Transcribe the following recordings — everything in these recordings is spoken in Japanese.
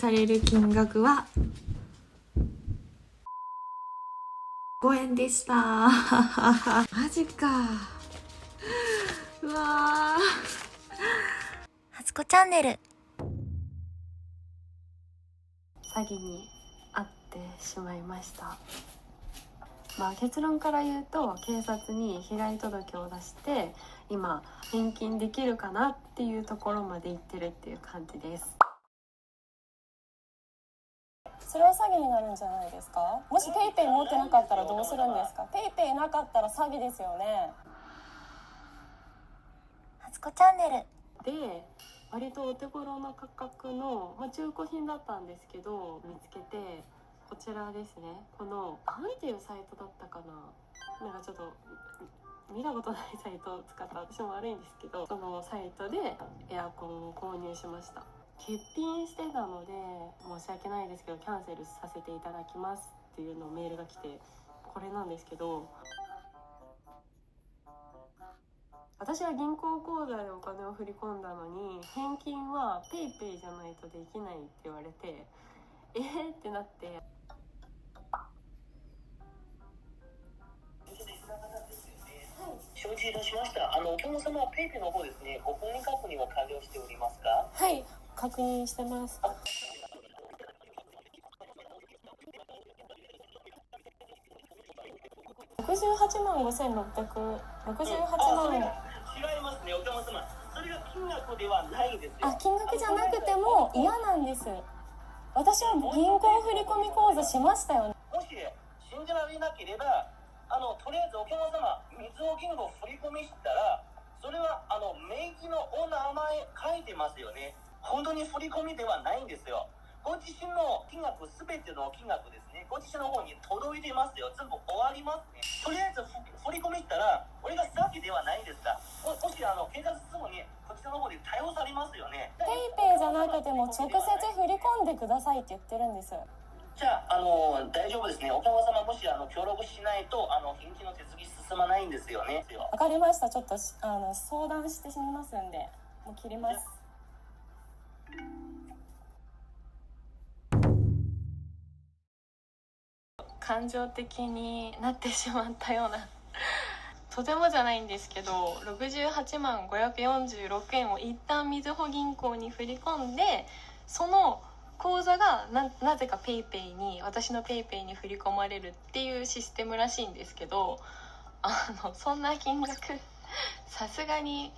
される金額は5円でした。マジか。うわー。初子チャンネル。詐欺に遭ってしまいました。結論から言うと、警察に被害届を出して今返金できるかなっていうところまで行ってるっていう感じです。それは詐欺になるんじゃないですか。もしペイペイ持ってなかったらどうするんですか。ペイペイなかったら詐欺ですよね。初子チャンネルで、割とお手頃な価格の、中古品だったんですけど見つけて、こちらですね。このなんていうサイトだったかな、なんかちょっと見たことないサイトを使った私も悪いんですけど、そのサイトでエアコンを購入しました。欠品してたので申し訳ないですけどキャンセルさせていただきますっていうのをメールが来て、これなんですけど、私は銀行口座でお金を振り込んだのに返金はペイペイじゃないとできないって言われて、ってなって、承知いたしました。お客様はペイペイの方ですね、ご本人確認は完了しておりますか？はい、確認してます。68万5668万。違いますね、お客様。それが金額ではないんですよ。金額じゃなくても嫌なんです。私は銀行振込口座しましたよね。もし信じられなければ、とりあえずお客様、みずほ銀行振り込みしたら、それは名義のお名前書いてますよね。本当に振り込みではないんですよ。ご自身の金額、すべての金額ですね、ご自身の方に届いてますよ。全部終わりますね。とりあえず振り込みしたら、俺が詐欺ではないんですか。もし警察すぐにこちらの方で対応されますよね。ペイペイじゃなくても直接振り込んでくださいって言ってるんです。じゃあ、大丈夫ですね。お客様もし協力しないと返金の手続き進まないんですよね。わかりました。ちょっと相談してみますんで、もう切ります。感情的になってしまったようなとてもじゃないんですけど、68万546円を一旦みずほ銀行に振り込んで、その口座がなぜかペイペイに、私のペイペイに振り込まれるっていうシステムらしいんですけど、そんな金額さすがに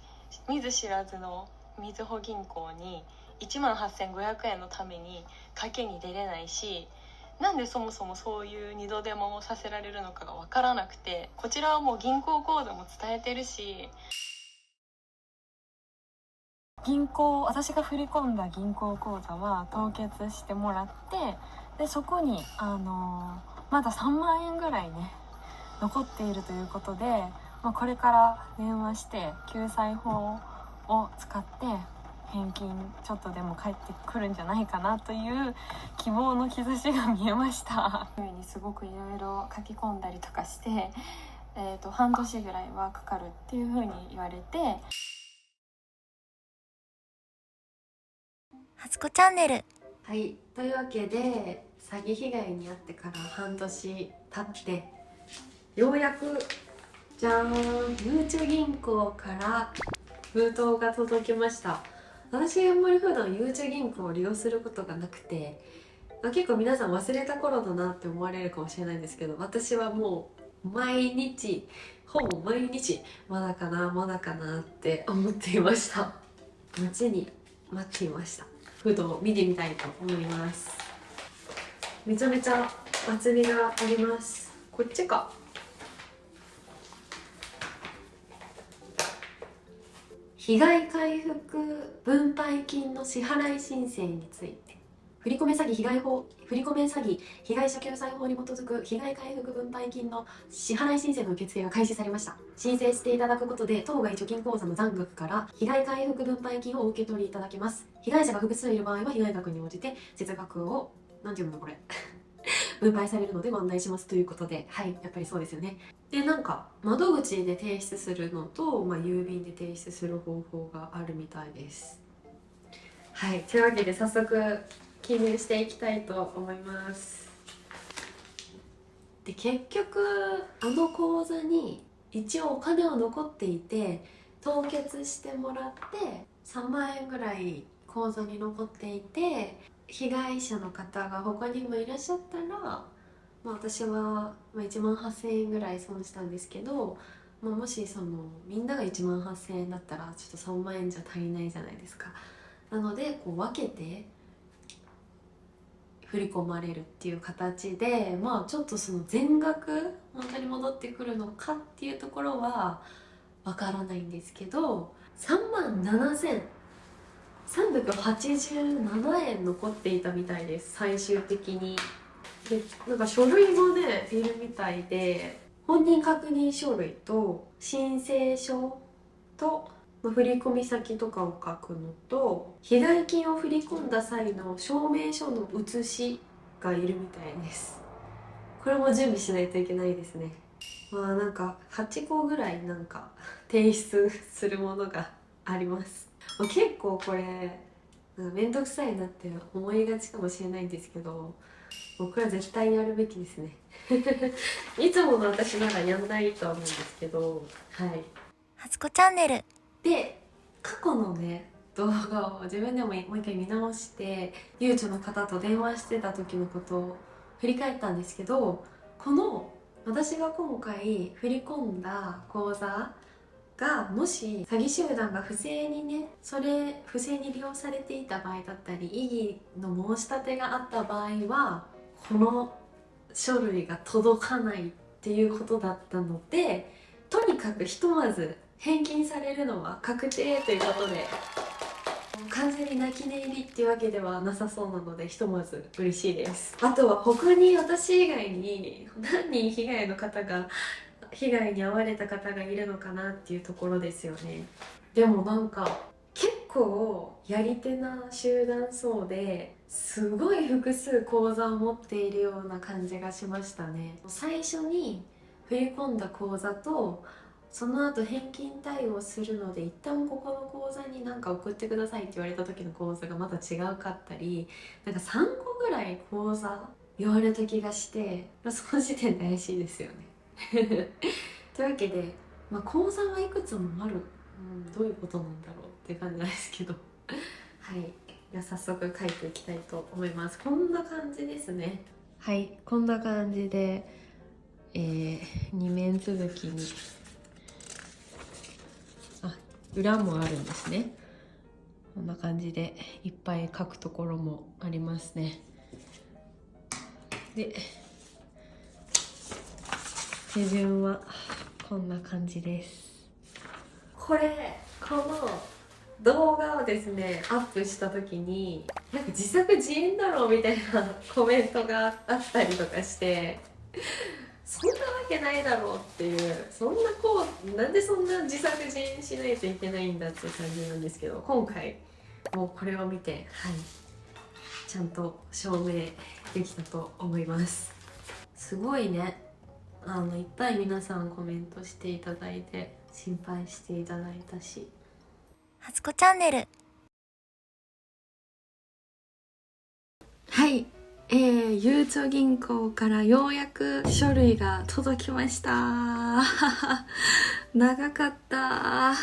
見ず知らずのみずほ銀行に1万8500円のために賭けに出れないし、なんでそもそもそういう二度手間をさせられるのかが分からなくて、こちらはもう銀行口座も伝えてるし、私が振り込んだ銀行口座は凍結してもらって、でそこにまだ3万円ぐらいね残っているということで、これから電話して救済法を使って返金ちょっとでも返ってくるんじゃないかなという希望の兆しが見えました。すごくいろいろ書き込んだりとかして、半年ぐらいはかかるっていうふうに言われて。初子チャンネル。はい、というわけで詐欺被害に遭ってから半年経って、ようやくじゃーん、ゆうちょ銀行から封筒が届きました。私あんまり普段ゆうちょ銀行を利用することがなくて、結構皆さん忘れた頃だなって思われるかもしれないんですけど、私はもうほぼ毎日まだかなって思っていました。待っていました。封筒を見てみたいと思います。めちゃめちゃ厚みがあります。こっちか。被害回復分配金の支払い申請について、振込詐欺被害者救済法に基づく被害回復分配金の支払い申請の受付が開始されました。申請していただくことで当該貯金口座の残額から被害回復分配金をお受け取りいただけます。被害者が複数いる場合は被害額に応じて節額を分配されるのでご案内しますということで、はい、やっぱりそうですよね。で、窓口で提出するのと、郵便で提出する方法があるみたいです。はい、というわけで早速記入していきたいと思います。で結局あの口座に一応お金は残っていて、凍結してもらって3万円ぐらい口座に残っていて、被害者の方が他にもいらっしゃったら、私は1万8000円ぐらい損したんですけど、もしみんなが1万8000円だったらちょっと3万円じゃ足りないじゃないですか。なのでこう分けて振り込まれるっていう形で、ちょっと全額本当に戻ってくるのかっていうところはわからないんですけど、3万7387円残っていたみたいです、最終的に。でなんか書類もねいるみたいで、本人確認書類と申請書と振込先とかを書くのと、被害金を振り込んだ際の証明書の写しがいるみたいです。これも準備しないといけないですね。なんか8個ぐらいなんか提出するものがあります。結構これめんどくさいなって思いがちかもしれないんですけど、僕は絶対やるべきですね。いつもの私ならやんないとは思うんですけど、はい。初子チャンネル。で過去のね動画を自分でももう一回見直して、ゆうちょの方と電話してた時のことを振り返ったんですけど、この私が今回振り込んだ口座がもし詐欺集団が不正に利用されていた場合だったり、異議の申し立てがあった場合はこの書類が届かないっていうことだったので、とにかくひとまず返金されるのは確定ということで、完全に泣き寝入りっていうわけではなさそうなので、ひとまず嬉しいです。あとは他に私以外に何人被害に遭われた方がいるのかなっていうところですよね。でもなんか結構やり手な集団層で、すごい複数口座を持っているような感じがしましたね。最初に振り込んだ口座とその後返金対応するので、一旦ここの口座に送ってくださいって言われた時の口座がまた違うかったり、なんか3個ぐらい口座言われた気がして、その時点で怪しいですよね。というわけで、口座はいくつもある、どういうことなんだろうって感じなんですけどはい、じゃあ早速書いていきたいと思います。こんな感じですね。はい、こんな感じで、2面続きに裏もあるんですね。こんな感じでいっぱい書くところもありますね。で手順はこんな感じです。この動画をですねアップした時に、なんか自作自演だろうみたいなコメントがあったりとかして、そんなわけないだろうっていう、なんでそんな自作自演しないといけないんだっていう感じなんですけど、今回もうこれを見て、ちゃんと証明できたと思います。すごいね、いっぱい皆さんコメントしていただいて、心配していただいたし。初子チャンネル。はい、ゆうちょ銀行からようやく書類が届きました。長かった。は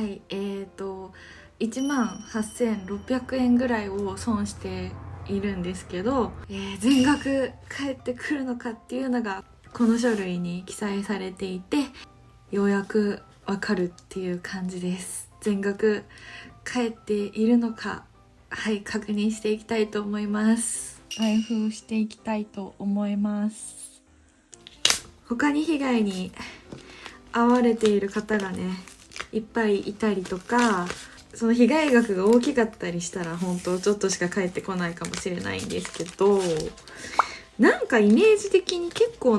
い、18,600円ぐらいを損しているんですけど、全額返ってくるのかっていうのがこの書類に記載されていて、ようやくわかるっていう感じです。全額返っているのか、確認していきたいと思います。開封していきたいと思います。他に被害に遭われている方がねいっぱいいたりとか、その被害額が大きかったりしたら本当ちょっとしか返ってこないかもしれないんですけど、なんかイメージ的に結構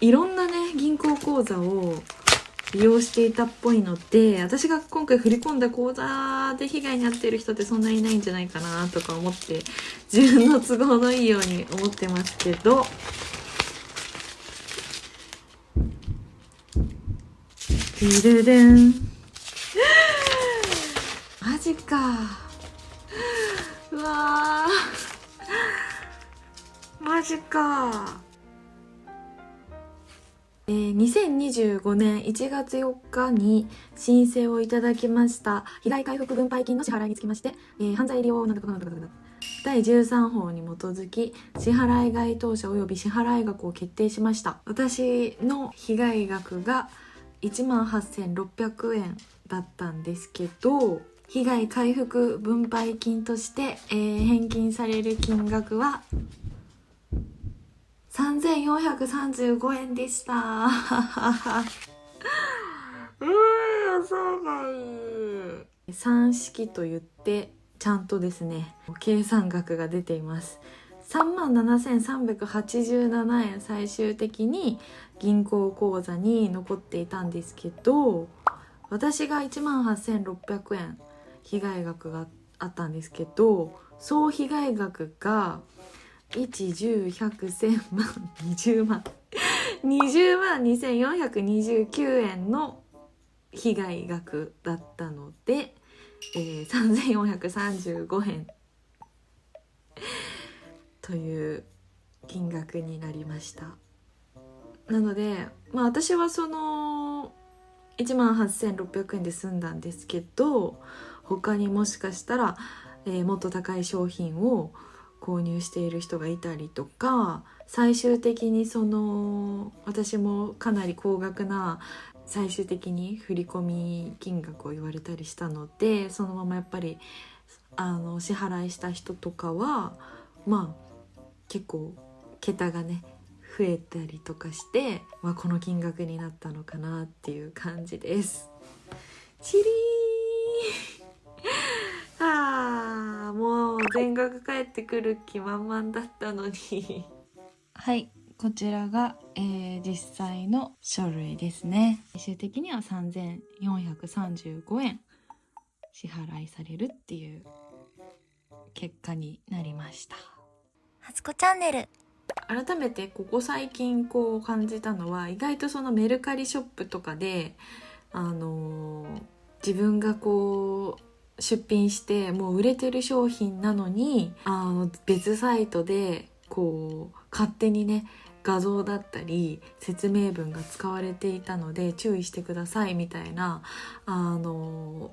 いろんなね銀行口座を利用していたっぽいので、私が今回振り込んだ口座で被害に遭っている人ってそんなにいないんじゃないかなとか思って、自分の都合のいいように思ってますけど、マジか。わーマジか。2025年1月4日に申請をいただきました被害回復分配金の支払いにつきまして、犯罪利用なんとかなんとかなんとか第13法に基づき支払い該当者及び支払い額を決定しました。私の被害額が18,600円だったんですけど、被害回復分配金として、返金される金額は3,435円でした。予想外。算式と言ってちゃんとですね計算額が出ています。37,387円最終的に銀行口座に残っていたんですけど、私が18,600円被害額があったんですけど、総被害額が1、10、100、1000万、20万20万2,429円の被害額だったので、3,435円という金額になりました。なので私はその18,600円で済んだんですけど、他にもしかしたら、もっと高い商品を購入している人がいたりとか、最終的に私もかなり高額な最終的に振込金額を言われたりしたので、そのままやっぱり支払いした人とかは結構桁がね増えたりとかして、この金額になったのかなっていう感じです。チリーもう全額返ってくる気満々だったのにはい、こちらが、実際の書類ですね。最終的には3,435円支払いされるっていう結果になりました。初子チャンネル。改めてここ最近感じたのは、意外とそのメルカリショップとかで自分が出品してもう売れてる商品なのに別サイトで勝手にね画像だったり説明文が使われていたので注意してくださいみたいな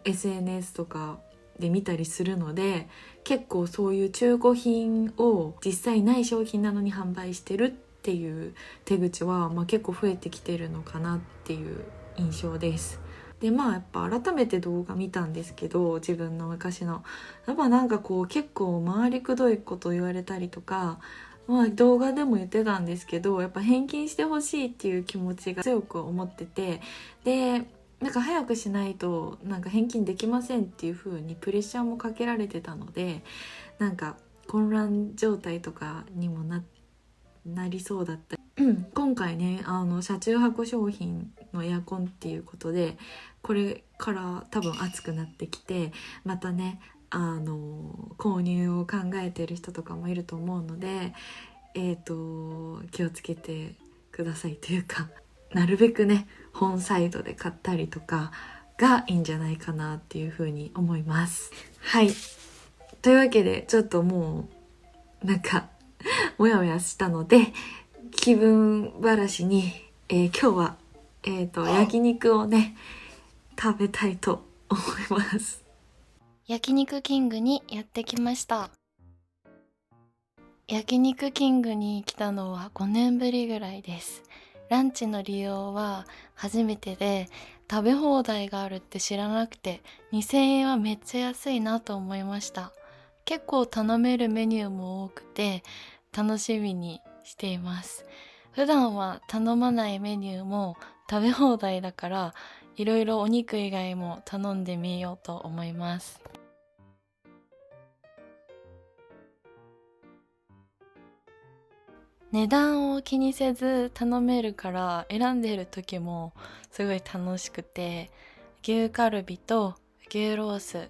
SNS とかで見たりするので、結構そういう中古品を実際ない商品なのに販売してるっていう手口は、結構増えてきてるのかなっていう印象です。でやっぱ改めて動画見たんですけど、自分の昔のやっぱ結構回りくどいこと言われたりとか、動画でも言ってたんですけど、やっぱ返金してほしいっていう気持ちが強く思ってて、で早くしないと返金できませんっていう風にプレッシャーもかけられてたので、混乱状態とかにもなりそうだったり、今回ね車中泊商品のエアコンっていうことで、これから多分暑くなってきて、またね購入を考えてる人とかもいると思うので、気をつけてくださいというか、なるべくね本サイトで買ったりとかがいいんじゃないかなっていうふうに思います。はい、というわけでちょっともうもやもやしたので、気分晴らしに、今日は、焼肉をね食べたいと思います。焼肉キングにやってきました。焼肉キングに来たのは5年ぶりぐらいです。ランチの利用は初めてで、食べ放題があるって知らなくて2,000円はめっちゃ安いなと思いました。結構頼めるメニューも多くて楽しみにしています。普段は頼まないメニューも食べ放題だから、いろいろお肉以外も頼んでみようと思います。値段を気にせず頼めるから選んでる時もすごい楽しくて、牛カルビと牛ロース、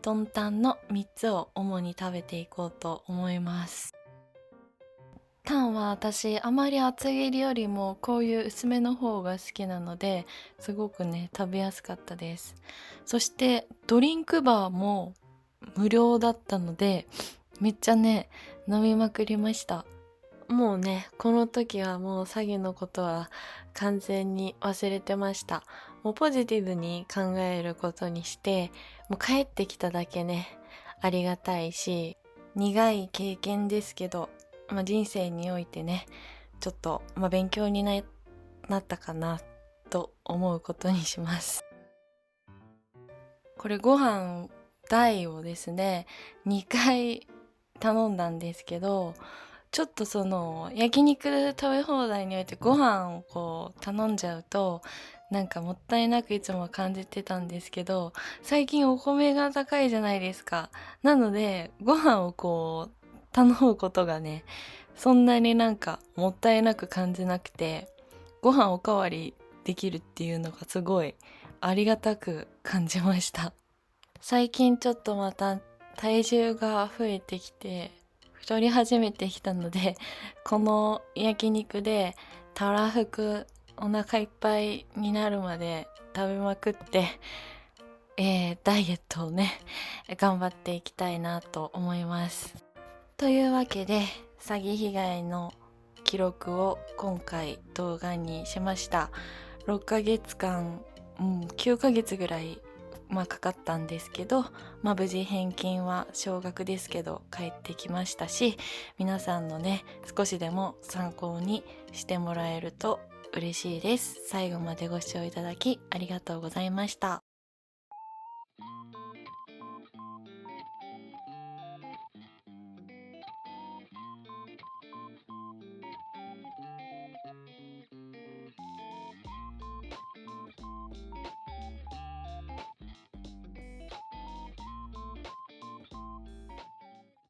トンタンの3つを主に食べていこうと思います。タンは私あまり厚切りよりもこういう薄めの方が好きなので、すごくね食べやすかったです。そしてドリンクバーも無料だったのでめっちゃね飲みまくりました。もうねこの時はもう詐欺のことは完全に忘れてました。もうポジティブに考えることにして、もう帰ってきただけねありがたいし、苦い経験ですけど、人生においてねちょっと、勉強になったかなと思うことにします。これご飯代をですね2回頼んだんですけど、ちょっとその焼肉食べ放題においてご飯をこう頼んじゃうとなんかもったいなくいつも感じてたんですけど、最近お米が高いじゃないですか。なのでご飯をこう頼むことがねそんなになんかもったいなく感じなくて、ご飯おかわりできるっていうのがすごいありがたく感じました。最近ちょっとまた体重が増えてきて太り始めてきたので、この焼肉でたらふくお腹いっぱいになるまで食べまくって、ダイエットをね頑張っていきたいなと思います。というわけで詐欺被害の記録を今回動画にしました。6ヶ月間、9ヶ月ぐらいかかったんですけど、無事返金は少額ですけど返ってきましたし、皆さんのね少しでも参考にしてもらえると嬉しいです。最後までご視聴いただきありがとうございました。